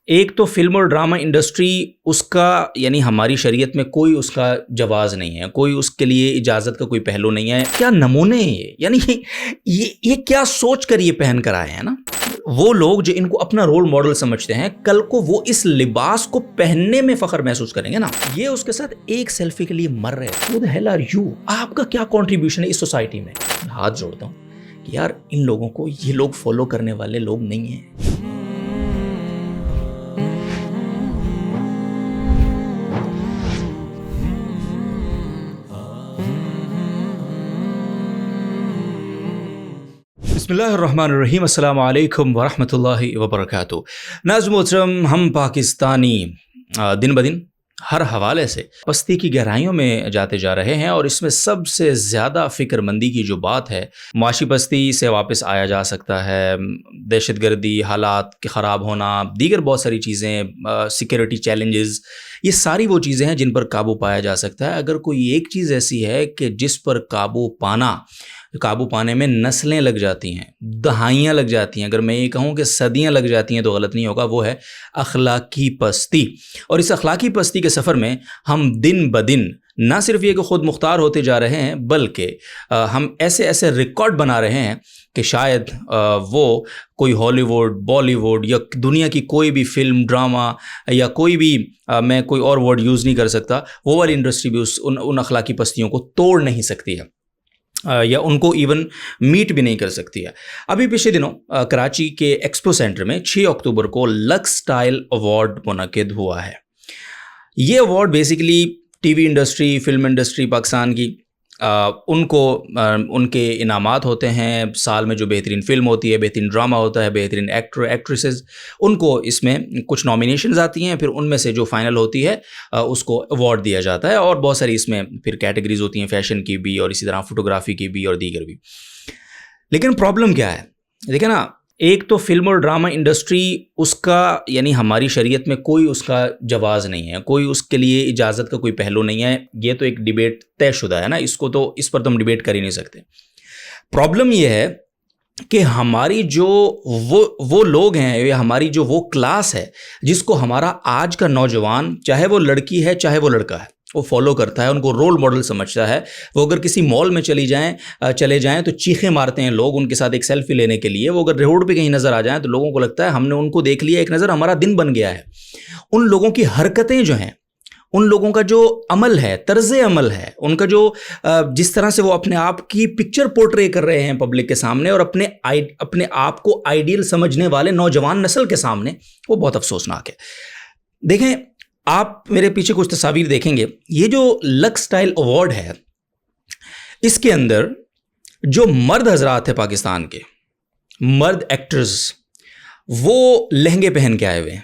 ایک تو فلم اور ڈرامہ انڈسٹری اس کا یعنی ہماری شریعت میں کوئی اس کا جواز نہیں ہے، کوئی اس کے لیے اجازت کا کوئی پہلو نہیں ہے. کیا نمونے ہیں یہ، یعنی یہ کیا سوچ کر یہ پہن کر آئے ہیں نا وہ لوگ جو ان کو اپنا رول ماڈل سمجھتے ہیں، کل کو وہ اس لباس کو پہننے میں فخر محسوس کریں گے نا. یہ اس کے ساتھ ایک سیلفی کے لیے مر رہے ہیں. Who the hell are you؟ آپ کا کیا کنٹریبیوشن ہے اس سوسائٹی میں؟ ہاتھ جوڑتا ہوں کہ یار ان لوگوں کو یہ لوگ فالو کرنے والے لوگ نہیں ہیں. بسم اللہ الرحمن الرحیم. السلام علیکم ورحمۃ اللہ وبرکاتہ. ناظرین محترم، ہم پاکستانی دن بدن ہر حوالے سے پستی کی گہرائیوں میں جاتے جا رہے ہیں، اور اس میں سب سے زیادہ فکر مندی کی جو بات ہے، معاشی پستی سے واپس آیا جا سکتا ہے، دہشت گردی، حالات کے خراب ہونا، دیگر بہت ساری چیزیں، سیکیورٹی چیلنجز، یہ ساری وہ چیزیں ہیں جن پر قابو پایا جا سکتا ہے. اگر کوئی ایک چیز ایسی ہے کہ جس پر قابو پانے میں نسلیں لگ جاتی ہیں، دہائیاں لگ جاتی ہیں، اگر میں یہ کہوں کہ صدیاں لگ جاتی ہیں تو غلط نہیں ہوگا، وہ ہے اخلاقی پستی. اور اس اخلاقی پستی کے سفر میں ہم دن بدن نہ صرف یہ کہ خود مختار ہوتے جا رہے ہیں، بلکہ ہم ایسے ریکارڈ بنا رہے ہیں کہ شاید وہ کوئی ہالی ووڈ، بالی ووڈ یا دنیا کی کوئی بھی فلم، ڈرامہ یا کوئی بھی میں کوئی اور ورڈ یوز نہیں کر سکتا، وہ والی انڈسٹری بھی ان اخلاقی پستیوں کو توڑ نہیں سکتی ہے، یا ان کو ایون میٹ بھی نہیں کر سکتی ہے. ابھی پچھلے دنوں کراچی کے ایکسپو سینٹر میں 6 اکتوبر کو لکس اسٹائل ایوارڈ منعقد ہوا ہے. یہ award basically T V industry, film industry Pakistan کی، ان کے انعامات ہوتے ہیں سال میں. جو بہترین فلم ہوتی ہے، بہترین ڈرامہ ہوتا ہے، بہترین ایکٹر ایکٹریسز، ان کو اس میں کچھ نامینیشنز آتی ہیں، پھر ان میں سے جو فائنل ہوتی ہے اس کو ایوارڈ دیا جاتا ہے. اور بہت ساری اس میں پھر کیٹیگریز ہوتی ہیں، فیشن کی بھی اور اسی طرح فوٹوگرافی کی بھی اور دیگر بھی. لیکن پرابلم کیا ہے؟ دیکھیں نا، ایک تو فلم اور ڈرامہ انڈسٹری اس کا یعنی ہماری شریعت میں کوئی اس کا جواز نہیں ہے، کوئی اس کے لیے اجازت کا کوئی پہلو نہیں ہے. یہ تو ایک ڈیبیٹ طے شدہ ہے نا، اس پر تو ہم ڈیبیٹ کر ہی نہیں سکتے. پرابلم یہ ہے کہ ہماری جو وہ لوگ ہیں یا ہماری جو وہ کلاس ہے جس کو ہمارا آج کا نوجوان، چاہے وہ لڑکی ہے چاہے وہ لڑکا ہے، وہ فالو کرتا ہے، ان کو رول ماڈل سمجھتا ہے. وہ اگر کسی مال میں چلے جائیں تو چیخیں مارتے ہیں لوگ ان کے ساتھ ایک سیلفی لینے کے لیے. وہ اگر روڈ پہ کہیں نظر آ جائیں تو لوگوں کو لگتا ہے ہم نے ان کو دیکھ لیا، ایک نظر ہمارا دن بن گیا ہے. ان لوگوں کی حرکتیں جو ہیں، ان لوگوں کا جو عمل ہے، طرز عمل ہے، ان کا جو جس طرح سے وہ اپنے آپ کی پکچر پورٹرے کر رہے ہیں پبلک کے سامنے اور اپنے آپ کو آئیڈیل سمجھنے والے نوجوان نسل کے سامنے، وہ بہت افسوسناک ہے. دیکھیں، آپ میرے پیچھے کچھ تصاویر دیکھیں گے. یہ جو لکس اسٹائل ایوارڈ ہے، اس کے اندر جو مرد حضرات ہیں پاکستان کے، مرد ایکٹرز، وہ لہنگے پہن کے آئے ہوئے ہیں.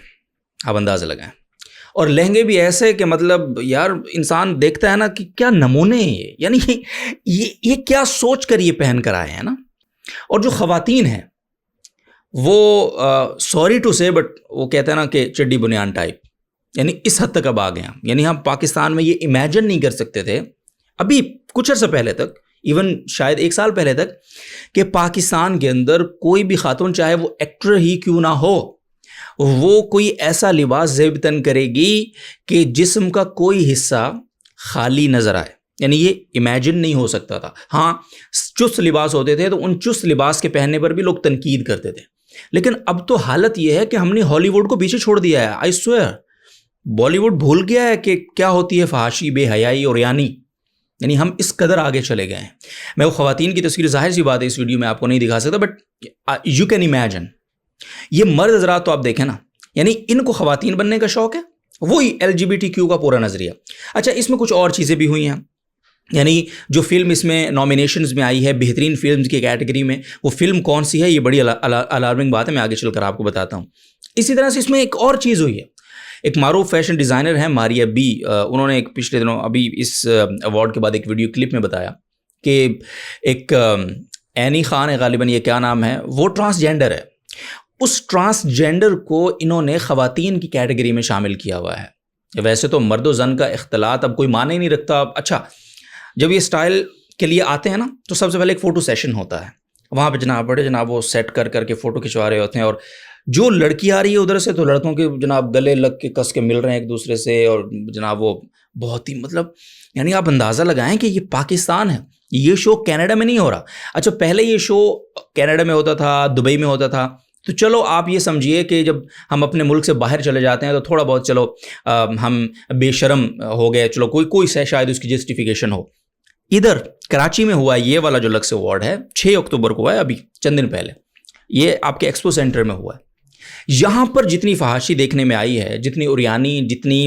آپ اندازہ لگائیں. اور لہنگے بھی ایسے کہ مطلب یار انسان دیکھتا ہے نا کہ کیا نمونے ہیں یہ، یعنی یہ کیا سوچ کر یہ پہن کر آئے ہیں نا. اور جو خواتین ہیں وہ سوری ٹو سے بٹ وہ کہتے ہیں نا کہ چڈی بنیان ٹائپ، یعنی اس حد تک اب آ گئے ہیں. یعنی ہم پاکستان میں یہ امیجن نہیں کر سکتے تھے ابھی کچھ عرصہ پہلے تک، ایون شاید 1 سال پہلے تک، کہ پاکستان کے اندر کوئی بھی خاتون، چاہے وہ ایکٹر ہی کیوں نہ ہو، وہ کوئی ایسا لباس زیب تن کرے گی کہ جسم کا کوئی حصہ خالی نظر آئے. یعنی یہ امیجن نہیں ہو سکتا تھا. ہاں، چست لباس ہوتے تھے تو ان چست لباس کے پہننے پر بھی لوگ تنقید کرتے تھے. لیکن اب تو حالت یہ ہے کہ ہم نے ہالی ووڈ کو پیچھے چھوڑ دیا ہے. آئی سوئر بالی ووڈ بھول گیا ہے کہ کیا ہوتی ہے فحاشی، بے حیائی اور یعنی ہم اس قدر آگے چلے گئے ہیں. میں وہ خواتین کی تصویر، ظاہر سی بات ہے اس ویڈیو میں آپ کو نہیں دکھا سکتا، بٹ یو کین امیجن. یہ مرد حضرات تو آپ دیکھیں نا، یعنی ان کو خواتین بننے کا شوق ہے، وہی LGBTQ کا پورا نظریہ. اچھا، اس میں کچھ اور چیزیں بھی ہوئی ہیں. یعنی جو فلم اس میں نامینیشنز میں آئی ہے بہترین فلمز کی کیٹیگری میں، وہ فلم کون سی ہے، یہ بڑی الارمنگ بات ہے. میں آگے چل کر آپ کو بتاتا ہوں. اسی طرح سے اس میں ایک اور چیز ہوئی ہے. ایک معروف فیشن ڈیزائنر ہیں ماریا بی، انہوں نے ایک پچھلے دنوں ابھی اس ایوارڈ کے بعد ایک ویڈیو کلپ میں بتایا کہ ایک اینی خان ہے غالباً، یہ کیا نام ہے، وہ ٹرانسجینڈر ہے. اس ٹرانسجینڈر کو انہوں نے خواتین کی کیٹیگری میں شامل کیا ہوا ہے. ویسے تو مرد و زن کا اختلاط اب کوئی معنی نہیں رکھتا. اچھا، جب یہ سٹائل کے لیے آتے ہیں نا تو سب سے پہلے ایک فوٹو سیشن ہوتا ہے. وہاں پہ جناب وہ سیٹ کر کے فوٹو کھنچوا رہے ہوتے ہیں اور جو لڑکی آ رہی ہے ادھر سے تو لڑکوں کے جناب گلے لگ کے کس کے مل رہے ہیں ایک دوسرے سے, اور جناب وہ بہت ہی مطلب یعنی آپ اندازہ لگائیں کہ یہ پاکستان ہے. یہ شو کینیڈا میں نہیں ہو رہا. اچھا پہلے یہ شو کینیڈا میں ہوتا تھا, دبئی میں ہوتا تھا, تو چلو آپ یہ سمجھیے کہ جب ہم اپنے ملک سے باہر چلے جاتے ہیں تو تھوڑا بہت چلو ہم بے شرم ہو گئے, چلو کوئی سے شاید اس کی جسٹیفیکیشن ہو. ادھر کراچی میں ہوا یہ والا جو لکس ایوارڈ ہے 6 اکتوبر کو ہوا ہے, ابھی چند دن پہلے, یہ آپ کے ایکسپو سینٹر میں ہوا ہے. یہاں پر جتنی فحاشی دیکھنے میں آئی ہے, جتنی اریانی, جتنی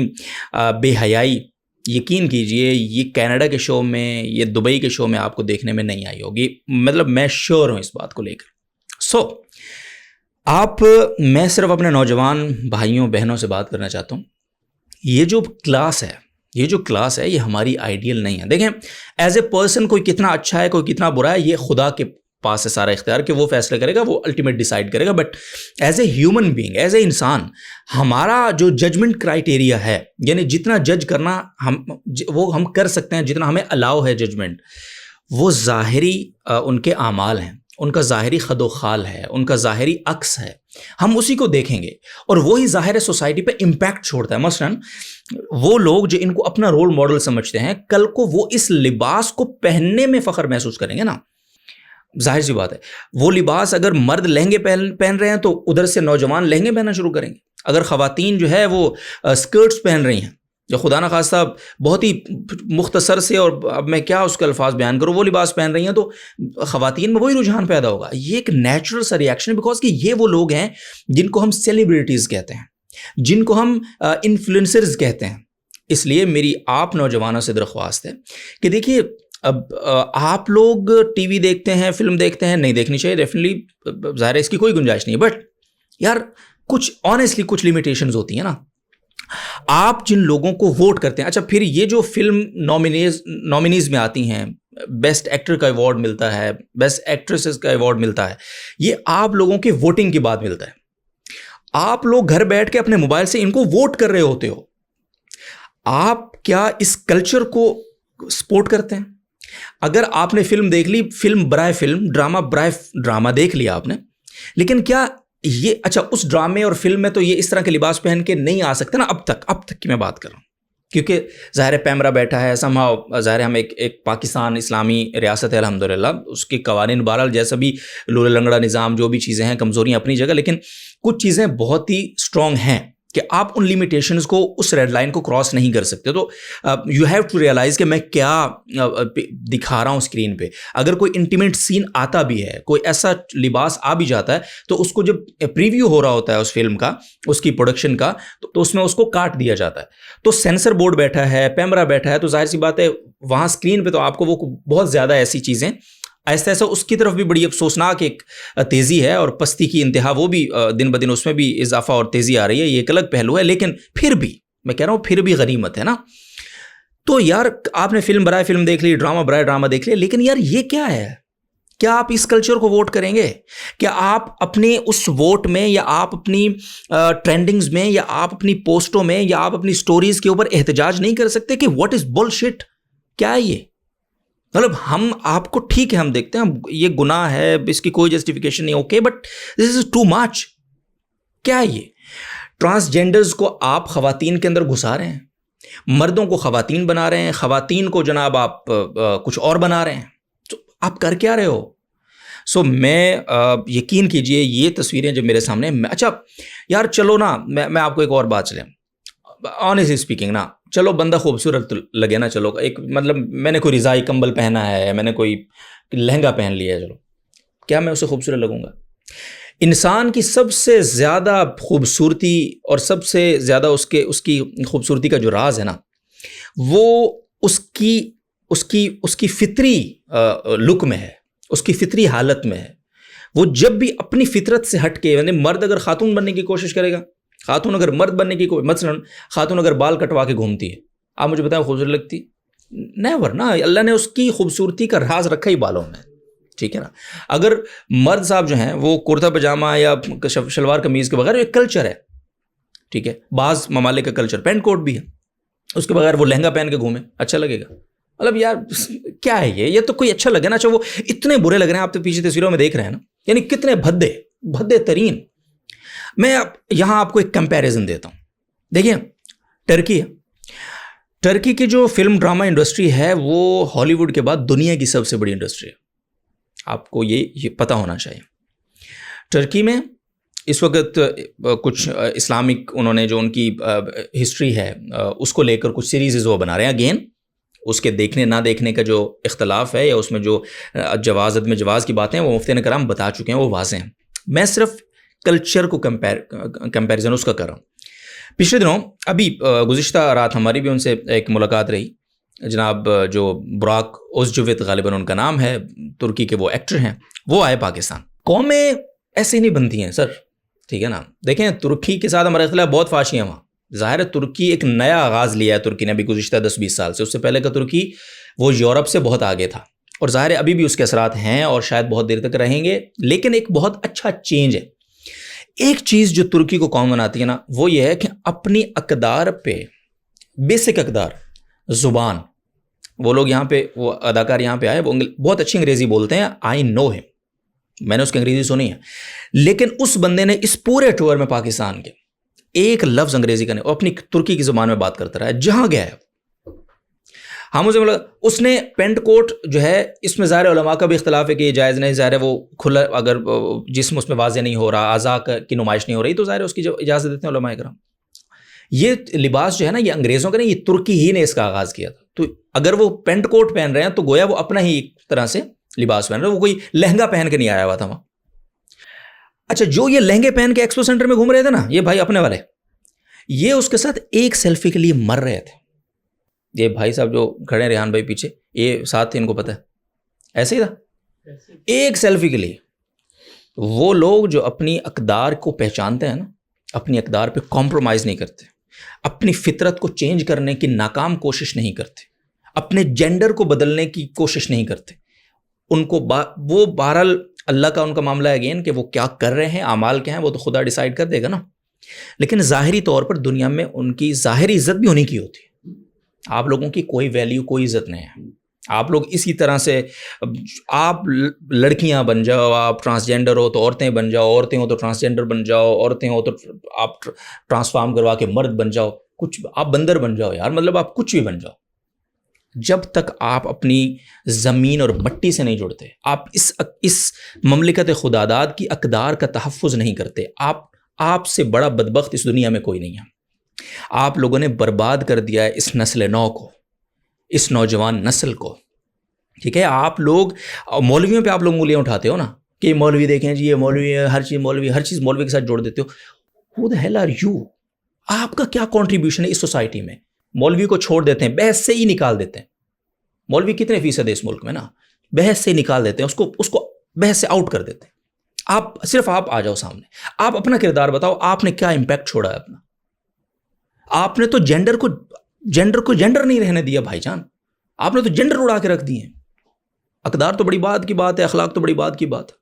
بے حیائی, یقین کیجئے یہ کینیڈا کے شو میں, یہ دبئی کے شو میں آپ کو دیکھنے میں نہیں آئی ہوگی. مطلب میں شیور ہوں اس بات کو لے کر. میں صرف اپنے نوجوان بھائیوں بہنوں سے بات کرنا چاہتا ہوں, یہ جو کلاس ہے یہ ہماری آئیڈیل نہیں ہے. دیکھیں ایز اے پرسن کوئی کتنا اچھا ہے, کوئی کتنا برا ہے, یہ خدا کے پاس ہے سارا اختیار کہ وہ فیصلہ کرے گا, وہ الٹیمیٹ ڈیسائیڈ کرے گا. But as a human being, as a انسان, ہمارا جو ججمنٹ کرائیٹیریا ہے, یعنی جتنا جج کرنا وہ ہم کر سکتے ہیں, جتنا ہمیں الاؤ ہے ججمنٹ, وہ ظاہری ان کے اعمال ہیں, ان کا ظاہری خد و خال ہے, ان کا ظاہری عکس ہے. ہم اسی کو دیکھیں گے اور وہی ظاہر سوسائٹی پہ امپیکٹ چھوڑتا ہے. مثلاً وہ لوگ جو ان کو اپنا رول ماڈل سمجھتے ہیں, کل کو وہ اس لباس کو پہننے میں فخر محسوس کریں گے نا. ظاہر سی بات ہے, وہ لباس اگر مرد لہنگے پہن رہے ہیں تو ادھر سے نوجوان لہنگے پہننا شروع کریں گے. اگر خواتین جو ہے وہ اسکرٹس پہن رہی ہیں, جو خدا نخواستہ بہت ہی مختصر سے, اور اب میں کیا اس کے الفاظ بیان کروں, وہ لباس پہن رہی ہیں, تو خواتین میں وہی رجحان پیدا ہوگا. یہ ایک نیچرل سا ریئیکشن, بیکاز کہ یہ وہ لوگ ہیں جن کو ہم سیلیبریٹیز کہتے ہیں, جن کو ہم انفلوئنسرز کہتے ہیں. اس لیے میری آپ نوجوانوں سے درخواست ہے کہ دیکھیے, اب آپ لوگ ٹی وی دیکھتے ہیں, فلم دیکھتے ہیں, نہیں دیکھنی چاہیے ڈیفینیٹلی, ظاہر ہے اس کی کوئی گنجائش نہیں ہے, بٹ یار کچھ آنیسٹلی کچھ لیمیٹیشنز ہوتی ہیں نا. آپ جن لوگوں کو ووٹ کرتے ہیں, اچھا پھر یہ جو فلم نامینیز میں آتی ہیں, بیسٹ ایکٹر کا ایوارڈ ملتا ہے, بیسٹ ایکٹریسز کا ایوارڈ ملتا ہے, یہ آپ لوگوں کی ووٹنگ کے بعد ملتا ہے. آپ لوگ گھر بیٹھ کے اپنے موبائل سے ان کو ووٹ کر رہے ہوتے ہو. آپ کیا اس کلچر کو سپورٹ کرتے ہیں؟ اگر آپ نے فلم دیکھ لی, فلم برائے فلم, ڈرامہ برائے ڈرامہ دیکھ لیا آپ نے, لیکن کیا یہ اچھا اس ڈرامے اور فلم میں تو یہ اس طرح کے لباس پہن کے نہیں آ سکتے نا. اب تک کی میں بات کر رہا ہوں, کیونکہ ظاہر پیمرا بیٹھا ہے, ظاہر ہم ایک پاکستان اسلامی ریاست ہے الحمدللہ, اس کے قوانین بہرحال جیسا بھی لولے لنگڑا نظام, جو بھی چیزیں ہیں, کمزوریاں اپنی جگہ, لیکن کچھ چیزیں بہت ہی اسٹرانگ ہیں کہ آپ ان لیمیٹیشنز کو, اس ریڈ لائن کو کراس نہیں کر سکتے. تو یو ہیو ٹو ریئلائز کہ میں کیا دکھا رہا ہوں اسکرین پہ. اگر کوئی انٹیمیٹ سین آتا بھی ہے, کوئی ایسا لباس آ بھی جاتا ہے, تو اس کو جب پریویو ہو رہا ہوتا ہے اس فلم کا, اس کی پروڈکشن کا, تو اس میں اس کو کاٹ دیا جاتا ہے. تو سینسر بورڈ بیٹھا ہے, پیمرا بیٹھا ہے, تو ظاہر سی بات ہے وہاں اسکرین پہ تو آپ کو وہ بہت زیادہ ایسی چیزیں ایسا اس کی طرف بھی بڑی افسوسناک ایک تیزی ہے, اور پستی کی انتہا وہ بھی دن بدن اس میں بھی اضافہ اور تیزی آ رہی ہے. یہ ایک الگ پہلو ہے, لیکن پھر بھی میں کہہ رہا ہوں پھر بھی غنیمت ہے نا. تو یار آپ نے فلم برائے فلم دیکھ لی, ڈرامہ برائے ڈرامہ دیکھ لیا, لیکن یار یہ کیا ہے؟ کیا آپ اس کلچر کو ووٹ کریں گے؟ کیا آپ اپنے اس ووٹ میں, یا آپ اپنی ٹرینڈنگز میں, یا آپ اپنی پوسٹوں میں, یا آپ اپنی سٹوریز کے اوپر احتجاج نہیں کر سکتے کہ واٹ از بل شٹ؟ کیا ہے یہ؟ مطلب ہم آپ کو ٹھیک ہے, ہم دیکھتے ہیں یہ گناہ ہے, اس کی کوئی جسٹیفیکیشن نہیں, okay, but this is too much. کیا ہے یہ؟ ٹرانسجینڈرز کو آپ خواتین کے اندر گھسا رہے ہیں, مردوں کو خواتین بنا رہے ہیں, خواتین کو جناب آپ کچھ اور بنا رہے ہیں, تو آپ کر کیا رہے ہو؟ میں یقین کیجئے یہ تصویریں جب میرے سامنے, اچھا یار چلو نا, میں آپ کو ایک اور بات چلیں, آنیسٹلی اسپیکنگ نا, چلو بندہ خوبصورت لگے نا, چلو ایک مطلب میں نے کوئی رضائی کمبل پہنا ہے, میں نے کوئی لہنگا پہن لیا ہے, چلو کیا میں اسے خوبصورت لگوں گا؟ انسان کی سب سے زیادہ خوبصورتی اور سب سے زیادہ اس کی خوبصورتی کا جو راز ہے نا, وہ اس کی فطری لک میں ہے, اس کی فطری حالت میں ہے. وہ جب بھی اپنی فطرت سے ہٹ کے, یعنی مرد اگر خاتون بننے کی کوشش کرے گا, خاتون اگر مرد بننے کی مثلا خاتون اگر بال کٹوا کے گھومتی ہے, آپ مجھے بتائیں خوبصورت لگتی؟ نیور نا. اللہ نے اس کی خوبصورتی کا راز رکھا ہی بالوں میں, ٹھیک ہے نا. اگر مرد صاحب جو ہیں وہ کرتا پجامہ یا شلوار قمیض کے بغیر, ایک کلچر ہے, ٹھیک ہے, بعض ممالک کا کلچر پینٹ کوٹ بھی ہے, اس کے بغیر وہ لہنگا پہن کے گھومے, اچھا لگے گا؟ مطلب یار کیا ہے یہ تو کوئی اچھا لگے نا. اچھا وہ اتنے برے لگ رہے ہیں, آپ تو پیچھے تصویروں میں دیکھ رہے ہیں نا, یعنی کتنے بھدے ترین. میں یہاں آپ کو ایک کمپیریزن دیتا ہوں. دیکھیں ٹرکی کی جو فلم ڈرامہ انڈسٹری ہے وہ ہالی ووڈ کے بعد دنیا کی سب سے بڑی انڈسٹری ہے. آپ کو یہ پتہ ہونا چاہیے. ٹرکی میں اس وقت کچھ اسلامک انہوں نے جو ان کی ہسٹری ہے اس کو لے کر کچھ سیریزز وہ بنا رہے ہیں. اگین اس کے دیکھنے نہ دیکھنے کا جو اختلاف ہے یا اس میں جو جواز کی باتیں ہیں وہ مفتیان کرام بتا چکے ہیں, وہ واضح ہیں. میں صرف کلچر کو کمپیریزن اس کا کر رہا ہوں. پچھلے دنوں ابھی گزشتہ رات ہماری بھی ان سے ایک ملاقات رہی. جناب جو براک اوزجویت غالباً ان کا نام ہے, ترکی کے وہ ایکٹر ہیں, وہ آئے پاکستان. قومیں ایسے نہیں بنتی ہیں سر, ٹھیک ہے نا. دیکھیں ترکی کے ساتھ ہمارا اختلاف بہت فاشی ہے وہاں. ظاہر ہے ترکی ایک نیا آغاز لیا ہے ترکی نے ابھی گزشتہ 10-20 سال سے. اس سے پہلے کا ترکی وہ یورپ سے بہت آگے تھا, اور ظاہر ہے ابھی بھی اس کے اثرات ہیں اور شاید بہت دیر تک رہیں گے, لیکن ایک بہت اچھا چینج ہے. ایک چیز جو ترکی کو قوم بناتی ہے نا, وہ یہ ہے کہ اپنی اقدار پہ, بیسک اقدار, زبان. وہ لوگ یہاں پہ, وہ اداکار یہاں پہ آئے, وہ بہت اچھی انگریزی بولتے ہیں. آئی نو ہم, میں نے اس کی انگریزی سنی ہے, لیکن اس بندے نے اس پورے ٹور میں پاکستان کے ایک لفظ انگریزی کا نہیں, وہ اپنی ترکی کی زبان میں بات کرتا رہا جہاں گیا ہے. ہم اسے اس نے پینٹ کوٹ جو ہے, اس میں ظاہر علماء کا بھی اختلاف ہے کہ یہ جائز نہیں. ظاہر ہے وہ کھلا, اگر جسم اس میں واضح نہیں ہو رہا, اعضاء کی نمائش نہیں ہو رہی, تو ظاہر ہے اس کی جو اجازت دیتے ہیں علماء کرام. یہ لباس جو ہے نا, یہ انگریزوں کا نہیں, یہ ترکی ہی نے اس کا آغاز کیا تھا. تو اگر وہ پینٹ کوٹ پہن رہے ہیں تو گویا وہ اپنا ہی ایک طرح سے لباس پہن رہے ہیں, وہ کوئی لہنگا پہن کے نہیں آیا ہوا تھا وہاں. اچھا, جو یہ لہنگے پہن کے ایکسپو سینٹر میں گھوم رہے تھے نا, یہ بھائی اپنے والے, یہ اس کے ساتھ ایک سیلفی کے لیے مر رہے تھے. یہ بھائی صاحب جو کھڑے ہیں ریحان بھائی پیچھے, یہ ساتھ تھے, ان کو پتہ ہے, ایسے ہی تھا. ایک سیلفی کے لیے وہ لوگ جو اپنی اقدار کو پہچانتے ہیں نا, اپنی اقدار پہ کمپرومائز نہیں کرتے, اپنی فطرت کو چینج کرنے کی ناکام کوشش نہیں کرتے, اپنے جینڈر کو بدلنے کی کوشش نہیں کرتے. ان کو وہ بہرحال اللہ کا ان کا معاملہ ہے اگین کہ وہ کیا کر رہے ہیں, اعمال کیا ہیں, وہ تو خدا ڈیسائیڈ کر دے گا نا. لیکن ظاہری طور پر دنیا میں ان کی ظاہری عزت بھی ہونی کی ہوتی ہے. آپ لوگوں کی کوئی ویلیو, کوئی عزت نہیں ہے. آپ لوگ اسی طرح سے, آپ لڑکیاں بن جاؤ, آپ ٹرانسجینڈر ہو تو عورتیں بن جاؤ, عورتیں ہو تو ٹرانسجینڈر بن جاؤ, عورتیں ہو تو آپ ٹرانسفارم کروا کے مرد بن جاؤ, کچھ آپ بندر بن جاؤ یار, مطلب آپ کچھ بھی بن جاؤ. جب تک آپ اپنی زمین اور مٹی سے نہیں جڑتے, آپ اس مملکت خداداد کی اقدار کا تحفظ نہیں کرتے, آپ سے بڑا بدبخت اس دنیا میں کوئی نہیں ہے. آپ لوگوں نے برباد کر دیا ہے اس نسل نو کو, اس نوجوان نسل کو, ٹھیک ہے. آپ لوگ مولویوں پہ آپ لوگ انگلیاں اٹھاتے ہو نا, کہ مولوی دیکھیں جی, یہ مولوی ہے, ہر چیز مولوی کے ساتھ جوڑ دیتے ہو. Who the hell are you? آپ کا کیا کنٹریبیوشن ہے اس سوسائٹی میں؟ مولوی کو چھوڑ دیتے ہیں, بحث سے ہی نکال دیتے ہیں. مولوی کتنے فیصد ہے اس ملک میں نا, بحث سے نکال دیتے ہیں, اس کو بحث سے آؤٹ کر دیتے ہیں. آپ آ جاؤ سامنے, آپ اپنا کردار بتاؤ, آپ نے کیا امپیکٹ چھوڑا ہے اپنا. آپ نے تو جینڈر کو جینڈر نہیں رہنے دیا بھائی جان, آپ نے تو جینڈر اڑا کے رکھ دیے ہیں. اقدار تو بڑی بات کی بات ہے, اخلاق تو بڑی بات کی بات ہے.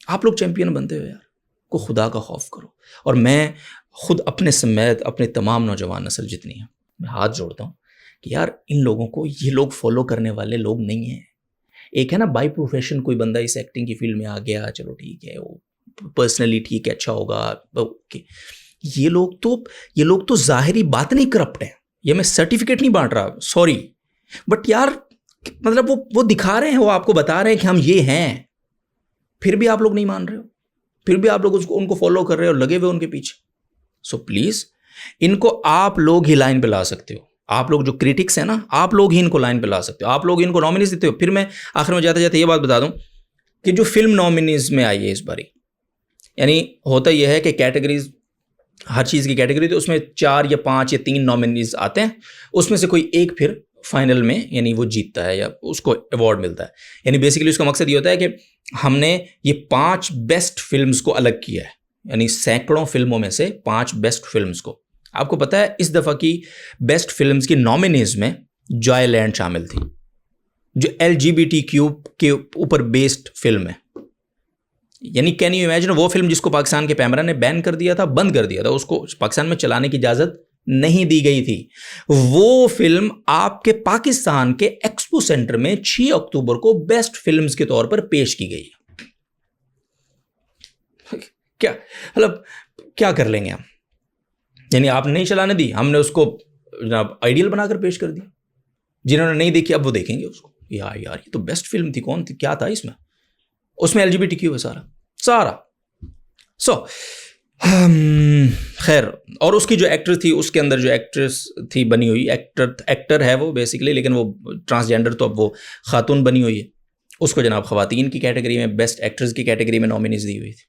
آپ لوگ چیمپئن بنتے ہو یار, کو خدا کا خوف کرو. اور میں خود اپنے سمیت اپنے تمام نوجوان نسل جتنی ہے, میں ہاتھ جوڑتا ہوں کہ یار ان لوگوں کو, یہ لوگ فالو کرنے والے لوگ نہیں ہیں. ایک ہے نا بائی پروفیشن کوئی بندہ اس ایکٹنگ کی فیلڈ میں آ گیا, چلو ٹھیک ہے, وہ پرسنلی ٹھیک ہے, اچھا ہوگا, اوکے. یہ لوگ تو ظاہری بات نہیں کرپٹ ہیں. یہ میں سرٹیفکیٹ نہیں بانٹ رہا, سوری, بٹ یار مطلب وہ دکھا رہے ہیں, وہ آپ کو بتا رہے ہیں کہ ہم یہ ہیں, پھر بھی آپ لوگ نہیں مان رہے ہو, پھر بھی آپ لوگ ان کو فالو کر رہے ہو, لگے ہوئے ان کے پیچھے. سو پلیز ان کو آپ لوگ ہی لائن پہ لا سکتے ہو. آپ لوگ جو کریٹکس ہیں نا, آپ لوگ ہی ان کو لائن پہ لا سکتے ہو, آپ لوگ ان کو نامینیز دیتے ہو. پھر میں آخر میں جاتے جاتے یہ بات بتا دوں کہ جو فلم نامینیز میں آئی ہے اس باری, یعنی ہوتا یہ ہے کہ کیٹیگریز, ہر چیز کی کیٹیگری, تو اس میں 4 یا 5 یا 3 نامینیز آتے ہیں, اس میں سے کوئی ایک پھر فائنل میں یعنی وہ جیتتا ہے یا اس کو ایوارڈ ملتا ہے. یعنی بیسیکلی اس کا مقصد یہ ہوتا ہے کہ ہم نے یہ 5 بیسٹ فلمز کو الگ کیا ہے, یعنی سینکڑوں فلموں میں سے 5 بیسٹ فلمز کو. آپ کو پتہ ہے اس دفعہ کی بیسٹ فلمز کی نامینیز میں جوائے لینڈ شامل تھی, جو LGBTQ کے اوپر بیسڈ فلم ہے. یعنی کین یو امیجن, وہ فلم جس کو پاکستان کے پیمرا نے بین کر دیا تھا, بند کر دیا تھا, اس کو پاکستان میں چلانے کی اجازت نہیں دی گئی تھی, وہ فلم آپ کے پاکستان کے ایکسپو سینٹر میں 6 اکتوبر کو بیسٹ فلمز کے طور پر پیش کی گئی. کیا مطلب کیا کر لیں گے ہم؟ یعنی آپ نے نہیں چلانے دی, ہم نے اس کو جناب آئیڈیل بنا کر پیش کر دی. جنہوں نے نہیں دیکھی اب وہ دیکھیں گے اس کو, یار یہ تو بیسٹ فلم تھی, کون تھی, کیا تھا اس میں LGBTQ ہے سارا. سو خیر, اور اس کی جو ایکٹر تھی, اس کے اندر جو ایکٹریس تھی بنی ہوئی, ایکٹر ہے وہ بیسیکلی, لیکن وہ ٹرانسجینڈر, تو اب وہ خاتون بنی ہوئی ہے. اس کو جناب خواتین کی کیٹیگری میں, بیسٹ ایکٹرز کی کیٹیگری میں نامینیز دی ہوئی تھی.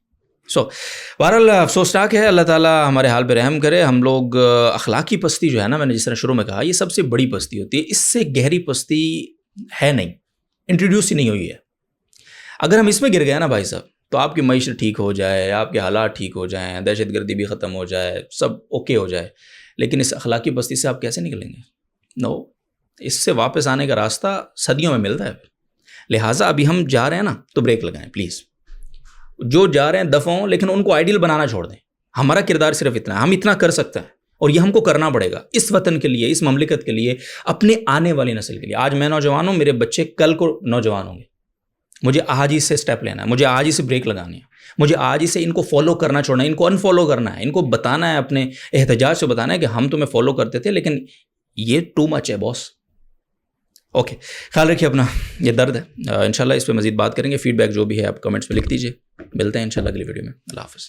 سو بہرحال افسوسناک ہے, اللہ تعالیٰ ہمارے حال پہ رحم کرے. ہم لوگ اخلاقی پستی جو ہے نا, میں نے جس طرح شروع میں کہا, یہ سب سے بڑی پستی ہوتی ہے. اس سے گہری پستی ہے نہیں, انٹروڈیوس ہی نہیں ہوئی ہے. اگر ہم اس میں گر گئے نا بھائی صاحب, تو آپ کی معیشت ٹھیک ہو جائے, آپ کے حالات ٹھیک ہو جائیں, دہشت گردی بھی ختم ہو جائے, سب اوکے ہو جائے, لیکن اس اخلاقی پستی سے آپ کیسے نکلیں گے؟ نو, اس سے واپس آنے کا راستہ صدیوں میں ملتا ہے. لہٰذا ابھی ہم جا رہے ہیں نا, تو بریک لگائیں پلیز. جو جا رہے ہیں دفعوں, لیکن ان کو آئیڈیل بنانا چھوڑ دیں. ہمارا کردار صرف اتنا ہے, ہم اتنا کر سکتے ہیں, اور یہ ہم کو کرنا پڑے گا اس وطن کے لیے, اس مملکت کے لیے, اپنے آنے والی نسل کے لیے. آج میں نوجوان ہوں, میرے بچے کل کو نوجوان ہوں گے. مجھے آج ہی سے اسٹیپ لینا ہے, مجھے آج ہی سے بریک لگانی ہے, مجھے آج ہی سے ان کو فالو کرنا چھوڑنا ہے, ان کو انفالو کرنا ہے, ان کو بتانا ہے, اپنے احتجاج سے بتانا ہے کہ ہم تمہیں فالو کرتے تھے, لیکن یہ ٹو مچ ہے باس. اوکے, خیال رکھیے اپنا, یہ درد ہے. انشاءاللہ اس پہ مزید بات کریں گے. فیڈ بیک جو بھی ہے آپ کمنٹس میں لکھ دیجیے. ملتے ہیں انشاءاللہ اگلی ویڈیو میں. اللہ حافظ.